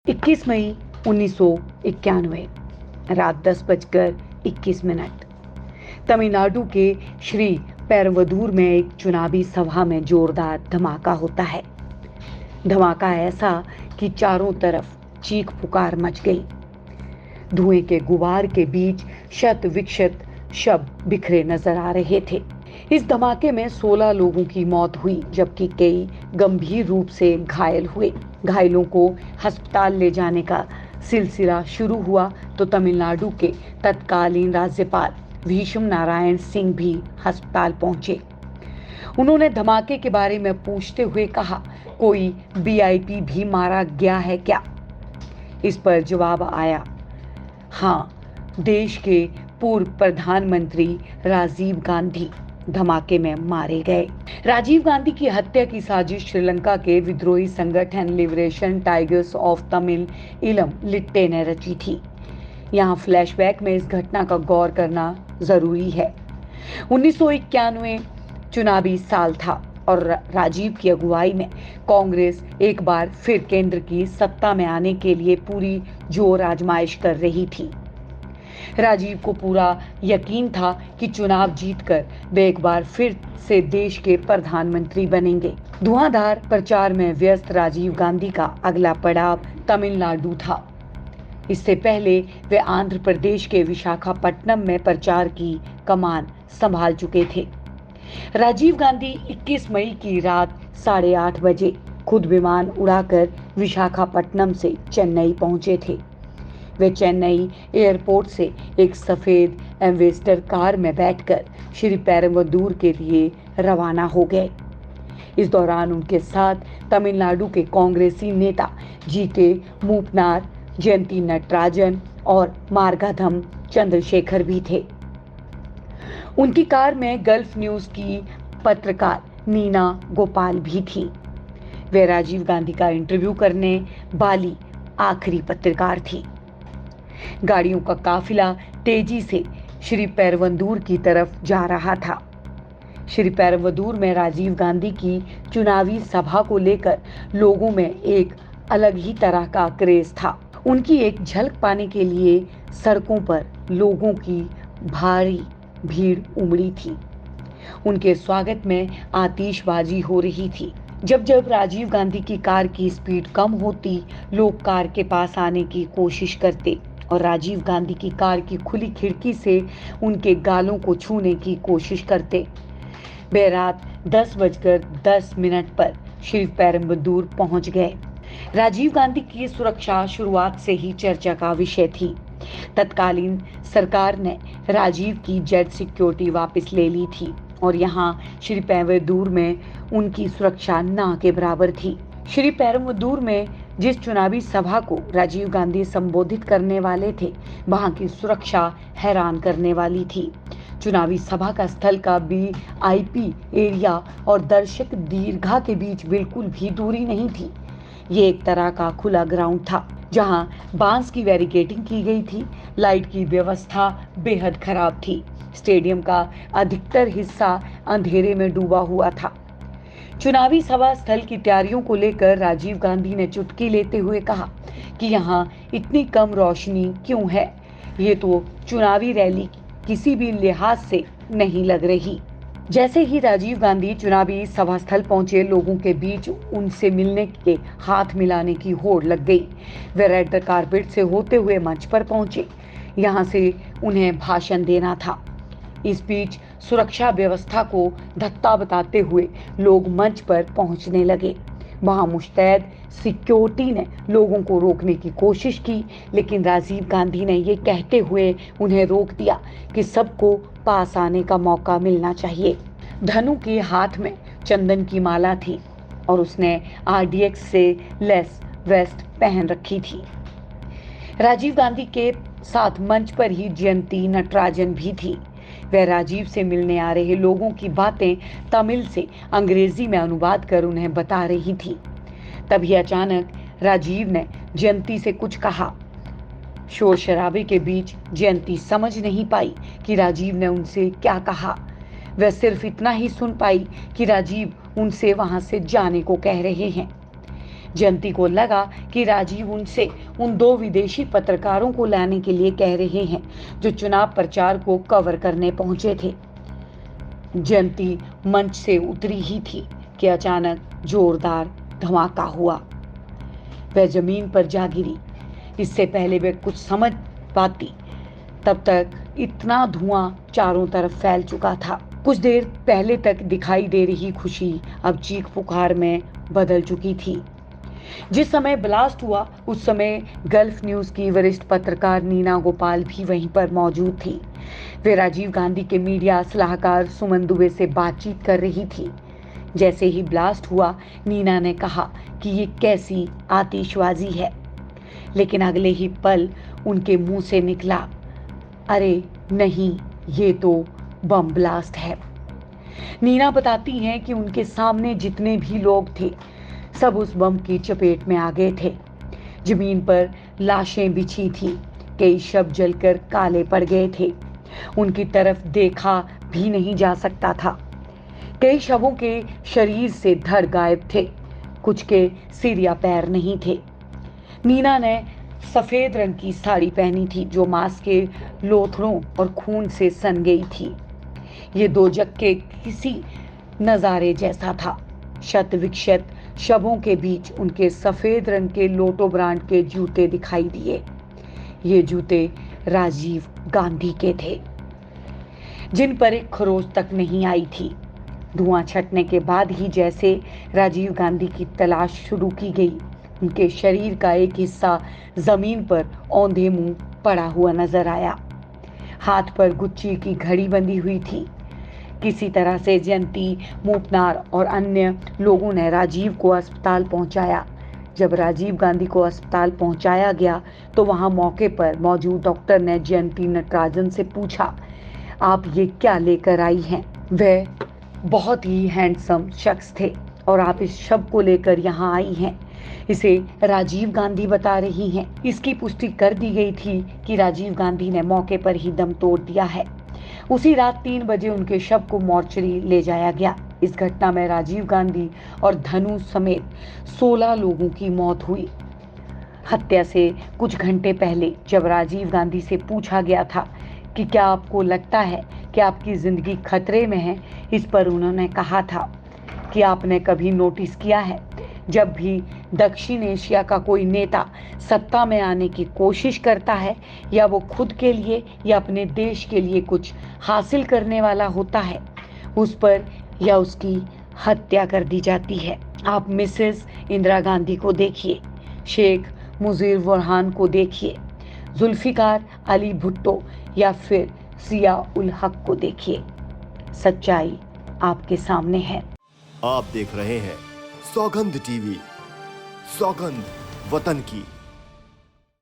21 मई 1991 रात 10:21। तमिलनाडु के श्री पेरंबदूर में एक चुनावी सभा में जोरदार धमाका होता है। धमाका ऐसा कि चारों तरफ चीख पुकार मच गई। धुएं के गुबार के बीच शत विक्षत शव बिखरे नजर आ रहे थे। इस धमाके में 16 लोगों की मौत हुई, जबकि कई गंभीर रूप से घायल हुए। घायलों को अस्पताल ले जाने का सिलसिला शुरू हुआ तो तमिलनाडु के तत्कालीन राज्यपाल भीष्म नारायण सिंह भी अस्पताल पहुंचे। उन्होंने धमाके के बारे में पूछते हुए कहा, कोई वीआईपी भी मारा गया है क्या? इस पर जवाब आया, हाँ, देश के पूर्व प्रधानमंत्री राजीव गांधी धमाके में मारे गए। राजीव गांधी की हत्या की साजिश श्रीलंका के विद्रोही संगठन लिबरेशन टाइगर्स ऑफ तमिल इलम लिट्टे ने रची थी। यहाँ फ्लैशबैक में इस घटना का गौर करना जरूरी है। 1991 चुनावी साल था और राजीव की अगुवाई में कांग्रेस एक बार फिर केंद्र की सत्ता में आने के लिए पूरी जोर आजमाइश कर रही थी। राजीव को पूरा यकीन था कि चुनाव जीतकर वे एक बार फिर से देश के प्रधानमंत्री बनेंगे। धुआंधार प्रचार में व्यस्त राजीव गांधी का अगला पड़ाव तमिलनाडु था। इससे पहले वे आंध्र प्रदेश के विशाखापट्टनम में प्रचार की कमान संभाल चुके थे। राजीव गांधी 21 मई की रात 8:30 बजे खुद विमान उड़ाकर विशाखापट्टनम से चेन्नई पहुंचे थे। वे चेन्नई एयरपोर्ट से एक सफेद एम्बेसडर कार में बैठकर श्री पेरंबदूर के लिए रवाना हो गए। इस दौरान उनके साथ तमिलनाडु के कांग्रेसी नेता जीके मूपनार, जयंती नटराजन और मार्गाधम चंद्रशेखर भी थे। उनकी कार में गल्फ न्यूज की पत्रकार नीना गोपाल भी थी। वे राजीव गांधी का इंटरव्यू करने वाली आखिरी पत्रकार थी। गाड़ियों का काफिला तेजी से श्री पेरंबदूर की तरफ जा रहा था। श्री पेरंबदूर में राजीव गांधी की चुनावी सभा को लेकर लोगों में एक अलग ही तरह का क्रेज था। उनकी एक झलक पाने के लिए सड़कों पर लोगों की भारी भीड़ उमड़ी थी। उनके स्वागत में आतिशबाजी हो रही थी। जब जब राजीव गांधी की कार की स्पीड कम होती, लोग कार के पास आने की कोशिश करते और राजीव गांधी की कार की खुली खिड़की से उनके गालों को छूने की कोशिश करते। वे रात 10:10 पर श्री पेरंबदूर पहुंच गए। राजीव गांधी की सुरक्षा शुरुआत से ही चर्चा का विषय थी। तत्कालीन सरकार ने राजीव की जेट सिक्योरिटी वापस ले ली थी और यहाँ श्री पेरंबदूर में उनकी सुरक्षा ना के बराबर थी। श्री पेरंबदूर में जिस चुनावी सभा को राजीव गांधी संबोधित करने वाले थे, वहां की सुरक्षा हैरान करने वाली थी। चुनावी सभा का स्थल का वीआईपी एरिया और दर्शक दीर्घा के बीच बिल्कुल भी दूरी नहीं थी। ये एक तरह का खुला ग्राउंड था जहां बांस की बैरिकेडिंग की गई थी। लाइट की व्यवस्था बेहद खराब थी। स्टेडियम का अधिकतर हिस्सा अंधेरे में डूबा हुआ था। चुनावी सभा स्थल की तैयारियों को लेकर राजीव गांधी ने चुटकी लेते हुए कहा कि यहाँ इतनी कम रोशनी क्यों है? ये तो चुनावी रैली किसी भी लिहाज से नहीं लग रही। जैसे ही राजीव गांधी चुनावी सभा स्थल पहुंचे, लोगों के बीच उनसे मिलने के हाथ मिलाने की होड़ लग गई। वे रेड कारपेट से होते हुए मंच पर पहुंचे। यहाँ से उन्हें भाषण देना था। इस बीच सुरक्षा व्यवस्था को धत्ता बताते हुए लोग मंच पर पहुंचने लगे। वहां मुस्तैद सिक्योरिटी ने लोगों को रोकने की कोशिश की, लेकिन राजीव गांधी ने ये कहते हुए उन्हें रोक दिया कि सबको पास आने का मौका मिलना चाहिए। धनु के हाथ में चंदन की माला थी और उसने आरडीएक्स से लेस वेस्ट पहन रखी थी। राजीव गांधी के साथ मंच पर ही जयंती नटराजन भी थी। वह राजीव से मिलने आ रहे लोगों की बातें तमिल से अंग्रेजी में अनुवाद कर उन्हें बता रही थी। तभी अचानक राजीव ने जयंती से कुछ कहा। शोर शराबे के बीच जयंती समझ नहीं पाई कि राजीव ने उनसे क्या कहा। वह सिर्फ इतना ही सुन पाई कि राजीव उनसे वहां से जाने को कह रहे हैं। जयंती को लगा कि राजीव उनसे उन 2 विदेशी पत्रकारों को लाने के लिए कह रहे हैं जो चुनाव प्रचार को कवर करने पहुंचे थे। जयंती मंच से उतरी ही थी कि अचानक जोरदार धमाका हुआ। वह जमीन पर जा गिरी। इससे पहले वह कुछ समझ पाती तब तक इतना धुआं चारों तरफ फैल चुका था। कुछ देर पहले तक दिखाई दे रही खुशी अब चीख पुकार में बदल चुकी थी। जिस समय ब्लास्ट हुआ उस समय गल्फ न्यूज की वरिष्ठ पत्रकार नीना गोपाल भी वहीं पर मौजूद थी। वे राजीव गांधी के मीडिया सलाहकार सुमन दुबे से बातचीत कर रही थी। जैसे ही ब्लास्ट हुआ, नीना ने कहा कि ये कैसी आतिशबाजी है, लेकिन अगले ही पल उनके मुंह से निकला, अरे नहीं, ये तो बम ब्लास्ट है। नीना बताती हैं कि उनके सामने जितने भी लोग थे सब उस बम की चपेट में आ गए थे। जमीन पर लाशें बिछी थी, कई शव जलकर काले पड़ गए थे। उनकी तरफ देखा भी नहीं जा सकता था। कई शवों के शरीर से धड़ गायब थे, कुछ के सिर या पैर नहीं थे। नीना ने सफेद रंग की साड़ी पहनी थी जो मांस के लोथड़ों और खून से सन गई थी। ये दो जग के किसी नजारे जैसा था। शत विक्षत शवों के बीच उनके सफेद रंग के लोटो ब्रांड के जूते दिखाई दिए। ये जूते राजीव गांधी के थे, जिन पर एक खरोच तक नहीं आई थी। धुआं छटने के बाद ही जैसे राजीव गांधी की तलाश शुरू की गई, उनके शरीर का एक हिस्सा जमीन पर औंधे मुंह पड़ा हुआ नजर आया। हाथ पर गुच्ची की घड़ी बंधी हुई थी। किसी तरह से जयंती, मूपनार और अन्य लोगों ने राजीव को अस्पताल पहुंचाया। जब राजीव गांधी को अस्पताल पहुंचाया गया तो वहां मौके पर मौजूद डॉक्टर ने जयंती नटराजन से पूछा, आप ये क्या लेकर आई हैं? वह बहुत ही हैंडसम शख्स थे और आप इस शव को लेकर यहाँ आई हैं, इसे राजीव गांधी बता रही हैं। इसकी पुष्टि कर दी गई थी कि राजीव गांधी ने मौके पर ही दम तोड़ दिया है। उसी रात 3 बजे उनके शव को मोर्चरी ले जाया गया। इस घटना में राजीव गांधी और धनु समेत 16 लोगों की मौत हुई। हत्या से कुछ घंटे पहले जब राजीव गांधी से पूछा गया था कि क्या आपको लगता है कि आपकी जिंदगी खतरे में है, इस पर उन्होंने कहा था कि आपने कभी नोटिस किया है जब भी दक्षिण एशिया का कोई नेता सत्ता में आने की कोशिश करता है या वो खुद के लिए या अपने देश के लिए कुछ हासिल करने वाला होता है, उस पर या उसकी हत्या कर दी जाती है। आप मिसेस इंदिरा गांधी को देखिए, शेख मुजीर बुरहान को देखिए, जुल्फिकार अली भुट्टो या फिर जिया उल हक को देखिए। सच्चाई आपके सामने है। आप देख रहे हैं सौगंध टीवी, सौगंध वतन की।